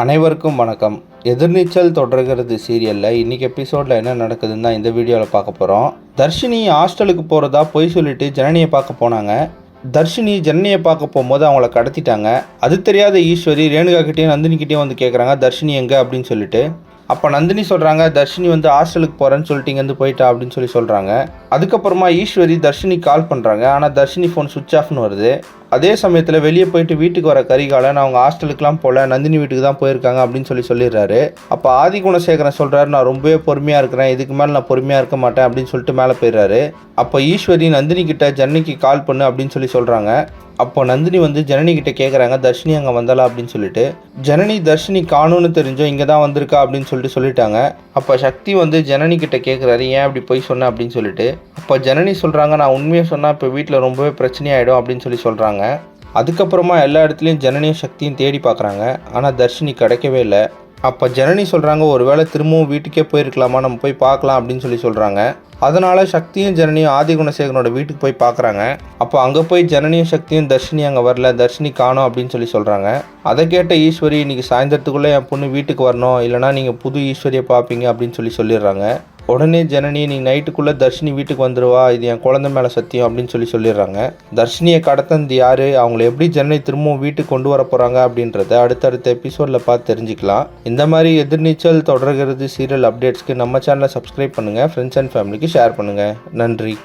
அனைவருக்கும் வணக்கம். எதிர்நீச்சல் தொடர்கிறது சீரியலில் இன்றைக்கி எபிசோடில் என்ன நடக்குதுன்னு தான் இந்த வீடியோவில் பார்க்க போகிறோம். தர்ஷினி ஹாஸ்டலுக்கு போகிறதா பொய் சொல்லிட்டு ஜனனியை பார்க்க போனாங்க. தர்ஷினி ஜனனியை பார்க்க போகும்போது அவங்கள கடத்திட்டாங்க. அது தெரியாத ஈஸ்வரி ரேணுகாக்கிட்டேயும் நந்தினிக்கிட்டேயும் வந்து கேட்குறாங்க தர்ஷினி எங்கே அப்படின்னு சொல்லிட்டு. அப்போ நந்தினி சொல்கிறாங்க தர்ஷினி வந்து ஹாஸ்டலுக்கு போகிறேன்னு சொல்லிட்டு இங்கேருந்து போயிட்டா அப்படின்னு சொல்கிறாங்க. அதுக்கப்புறமா ஈஸ்வரி தர்ஷினி கால் பண்ணுறாங்க. ஆனால் தர்ஷினி ஃபோன் சுவிட்ச் ஆஃப்னு வருது. அதே சமயத்தில் வெளியே போயிட்டு வீட்டுக்கு வர கரிகாலன் அவங்க ஹாஸ்டலுக்குலாம் போல நந்தினி வீட்டுக்கு தான் போயிருக்காங்க அப்படின்னு சொல்லிடுறாரு. அப்போ ஆதி குணசேகரன் சொல்கிறாரு நான் ரொம்பவே பொறுமையாக இருக்கிறேன், இதுக்கு மேலே நான் பொறுமையாக இருக்க மாட்டேன் அப்படின்னு சொல்லிட்டு மேலே போயிடுறாரு. அப்போ ஈஸ்வரி நந்தினி கிட்ட ஜனனிக்கு கால் பண்ணு அப்படின்னு சொல்கிறாங்க. அப்போ நந்தினி வந்து ஜனனி கிட்ட கேட்குறாங்க தர்ஷினி அங்கே வந்தாலா அப்படின்னு சொல்லிட்டு. ஜனனி தர்ஷினி காணும்னு தெரிஞ்சோம் இங்கே தான் வந்திருக்கா அப்படின்னு சொல்லிட்டாங்க. அப்போ சக்தி வந்து ஜனனி கிட்ட கேட்குறாரு ஏன் அப்படி போய் சொன்னேன் அப்படின்னு சொல்லிட்டு. அப்போ ஜனனி சொல்கிறாங்க நான் உண்மையை சொன்னால் இப்போ வீட்டில் ரொம்பவே பிரச்சனையாயிடும் அப்படின்னு சொல்கிறாங்க. அதுக்கப்புறமா எல்லா இடத்துலையும் ஜனனியும் சக்தியும் தேடி பார்க்குறாங்க. ஆனால் தர்ஷினி கிடைக்கவே இல்லை. அப்போ ஜனனி சொல்கிறாங்க ஒரு வேளை திரும்பவும் வீட்டுக்கே போயிருக்கலாமா, நம்ம போய் பார்க்கலாம் அப்படின்னு சொல்கிறாங்க. அதனால் சக்தியும் ஜனனியும் ஆதி குணசேகரனோட வீட்டுக்கு போய் பார்க்குறாங்க. அப்போ அங்கே போய் ஜனனியும் சக்தியும் தர்ஷினி அங்கே வரல, தர்ஷினி காணோம் அப்படின்னு சொல்கிறாங்க. அதை கேட்ட ஈஸ்வரி இன்றைக்கி சாயந்தரத்துக்குள்ளே என் பொண்ணு வீட்டுக்கு வரணும், இல்லைனா நீங்கள் புது ஈஸ்வரியை பார்ப்பீங்க அப்படின்னு சொல்லிடுறாங்க. உடனே ஜனனி நீ நைட்டுக்குள்ளே தர்ஷினி வீட்டுக்கு வந்துடுவா, இது என் குழந்தை மேலே சத்தியம் அப்படின்னு சொல்லிடுறாங்க. தர்ஷினியை கடத்தது யார், அவங்கள எப்படி ஜனனி திரும்பவும் வீட்டுக்கு கொண்டு வர போகிறாங்க அப்படின்றத அடுத்தடுத்த எபிசோடில் பார்த்து தெரிஞ்சுக்கலாம். இந்த மாதிரி எதிர்நீச்சல் தொடர்கிறது சீரியல் அப்டேட்ஸ்க்கு நம்ம சேனலை சப்ஸ்கிரைப் பண்ணுங்கள், ஃப்ரெண்ட்ஸ் அண்ட் ஃபேமிலிக்கு ஷேர் பண்ணுங்கள். நன்றி.